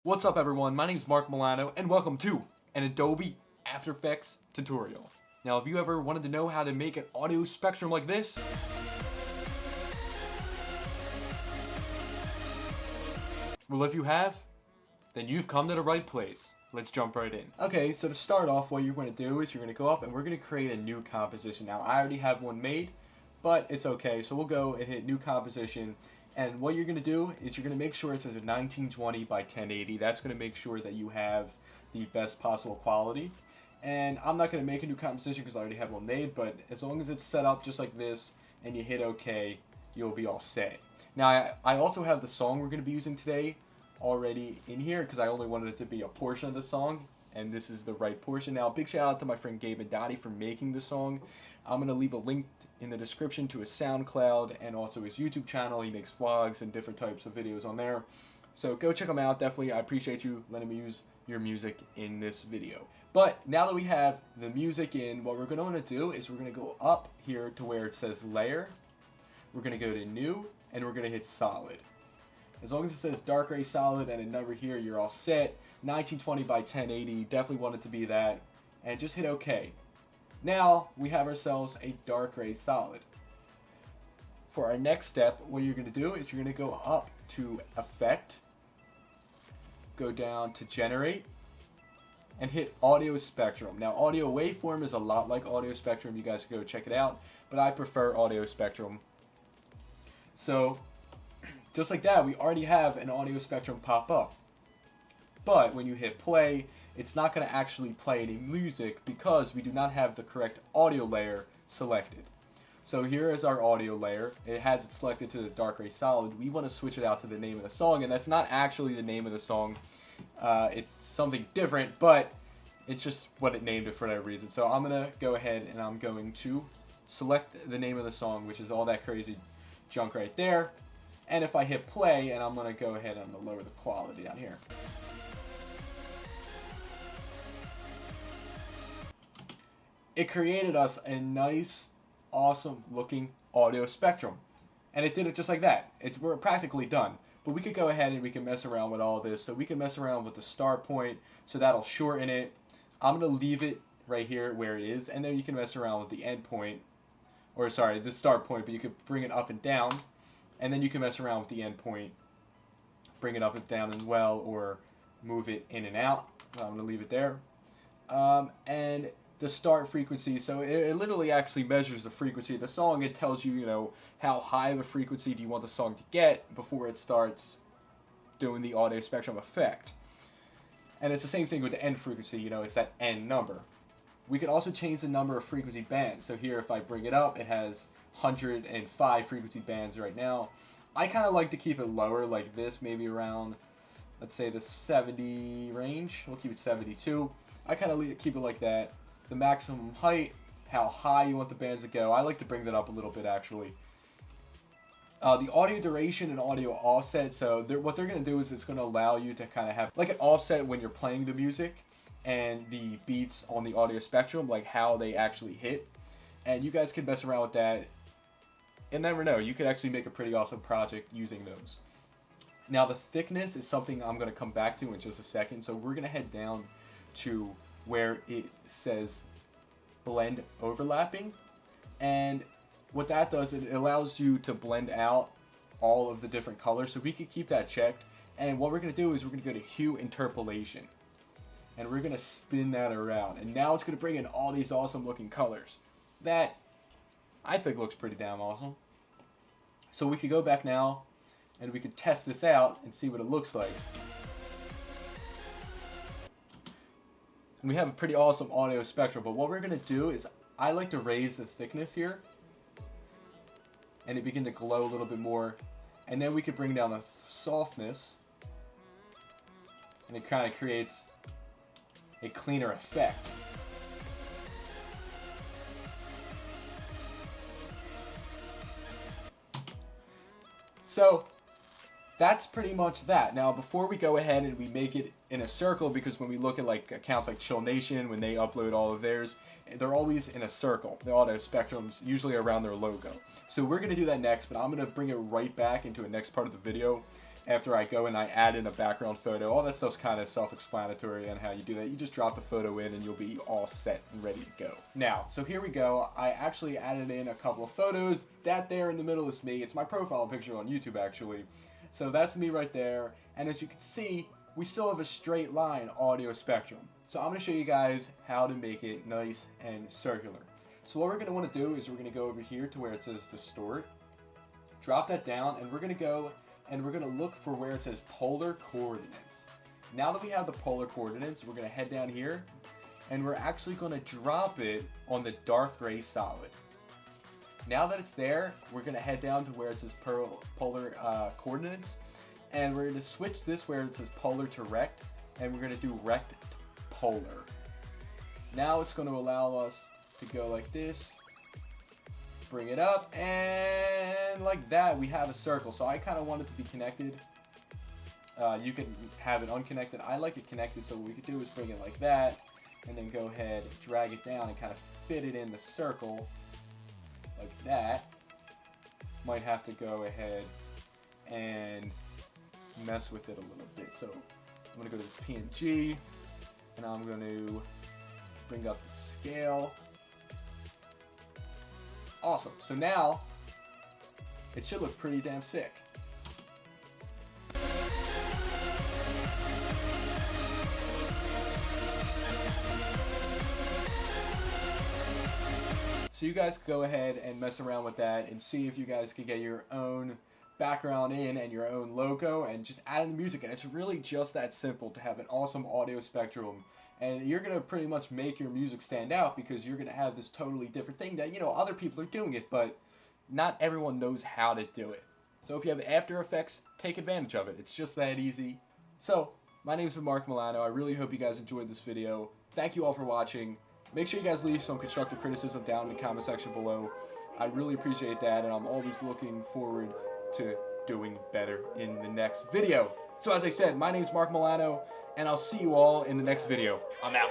What's up everyone, my name is Mark Milano and welcome to an Adobe After Effects tutorial. Now if you ever wanted to know how to make an audio spectrum like this, well if you have, then you've come to the right place. Let's jump right in. Okay, so to start off what you're going to do is you're going to go up and we're going to create a new composition. Now I already have one made, but it's okay, so we'll go and hit new composition. And what you're going to do is you're going to make sure it says a 1920 by 1080. That's going to make sure that you have the best possible quality. And I'm not going to make a new composition because I already have one made, but as long as it's set up just like this and you hit OK, you'll be all set. Now I also have the song we're going to be using today already in here because I only wanted it to be a portion of the song, and this is the right portion. Now big shout out to my friend Gabe and Dottie for making the song. I'm going to leave a link in the description to his SoundCloud and also his YouTube channel. He makes vlogs and different types of videos on there. So go check him out. Definitely, I appreciate you letting me use your music in this video. But now that we have the music in, what we're going to want to do is we're going to go up here to where it says layer. We're going to go to new and we're going to hit solid. As long as it says dark gray solid and a number here, you're all set. 1920 by 1080, definitely want it to be that. And just hit OK. Now we have ourselves a dark gray solid. For our next step, what you're going to do is you're going to go up to Effect, go down to Generate, and hit Audio Spectrum. Now Audio Waveform is a lot like Audio Spectrum. You guys can go check it out, but I prefer Audio Spectrum. So just like that, we already have an Audio Spectrum pop up. But when you hit play, it's not going to actually play any music because we do not have the correct audio layer selected. So here is our audio layer. It has it selected to the dark gray solid. We want to switch it out to the name of the song, and that's not actually the name of the song. It's something different, but it's just what it named it for that reason. So I'm going to go ahead and I'm going to select the name of the song, which is all that crazy junk right there. And if I hit play, and I'm going to go ahead and I'm going to lower the quality down here. It created us a nice, awesome looking audio spectrum. And it did it just like that. We're practically done. But we could go ahead and we can mess around with all this. So we can mess around with the start point, so that'll shorten it. I'm going to leave it right here where it is, and then you can mess around with the end point, or sorry, the start point, but you could bring it up and down, and then you can mess around with the end point, bring it up and down as well, or move it in and out. I'm going to leave it there. And the start frequency, so it literally actually measures the frequency of the song. It tells you, how high of a frequency do you want the song to get before it starts doing the audio spectrum effect. And it's the same thing with the end frequency, it's that end number. We could also change the number of frequency bands. So here, if I bring it up, it has 105 frequency bands right now. I kind of like to keep it lower like this, maybe around, let's say the 70 range. We'll keep it 72. I kind of keep it like that. The maximum height, how high you want the bands to go. I like to bring that up a little bit actually. The audio duration and audio offset, so what they're going to do is it's going to allow you to kind of have like an offset when you're playing the music and the beats on the audio spectrum, like how they actually hit. And you guys can mess around with that and never know, you could actually make a pretty awesome project using those. Now the thickness is something I'm going to come back to in just a second, so we're going to head down to where it says blend overlapping, and what that does, it allows you to blend out all of the different colors, so we can keep that checked. And what we're going to do is we're going to go to hue interpolation, and we're going to spin that around, and now it's going to bring in all these awesome looking colors that I think looks pretty damn awesome. So we could go back now and we could test this out and see what it looks like. And we have a pretty awesome audio spectrum, but what we're going to do is I like to raise the thickness here and it begin to glow a little bit more, and then we could bring down the softness and it kind of creates a cleaner effect. So that's pretty much that. Now, before we go ahead and we make it in a circle, because when we look at like accounts like Chill Nation, when they upload all of theirs, they're always in a circle. The audio spectrums usually around their logo. So we're going to do that next, but I'm going to bring it right back into the next part of the video, after I go and I add in a background photo. All that stuff's kind of self-explanatory on how you do that. You just drop the photo in and you'll be all set and ready to go. Now, so here we go. I actually added in a couple of photos. That there in the middle is me. It's my profile picture on YouTube, actually. So that's me right there. And as you can see, we still have a straight line audio spectrum. So I'm going to show you guys how to make it nice and circular. So what we're going to want to do is we're going to go over here to where it says distort. Drop that down, and we're going to go and we're going to look for where it says polar coordinates. Now that we have the polar coordinates, we're going to head down here, and we're actually going to drop it on the dark gray solid. Now that it's there, we're going to head down to where it says polar coordinates, and we're going to switch this where it says polar to rect, and we're going to do rect to polar. Now it's going to allow us to go like this, bring it up, and like that we have a circle. So I kind of want it to be connected. You can have it unconnected. I like it connected, so what we could do is bring it like that, and then go ahead, drag it down, and kind of fit it in the circle like that. Might have to go ahead and mess with it a little bit. So I'm going to go to this PNG, and I'm going to bring up the scale. Awesome. So now it should look pretty damn sick. So you guys go ahead and mess around with that and see if you guys can get your own background in and your own logo and just add in the music. And it's really just that simple to have an awesome audio spectrum. And you're going to pretty much make your music stand out because you're going to have this totally different thing that, you know, other people are doing it, but not everyone knows how to do it. So if you have After Effects, take advantage of it. It's just that easy. So, my name's been Mark Milano. I really hope you guys enjoyed this video. Thank you all for watching. Make sure you guys leave some constructive criticism down in the comment section below. I really appreciate that, and I'm always looking forward to doing better in the next video. So as I said, my name's Mark Milano, and I'll see you all in the next video. I'm out.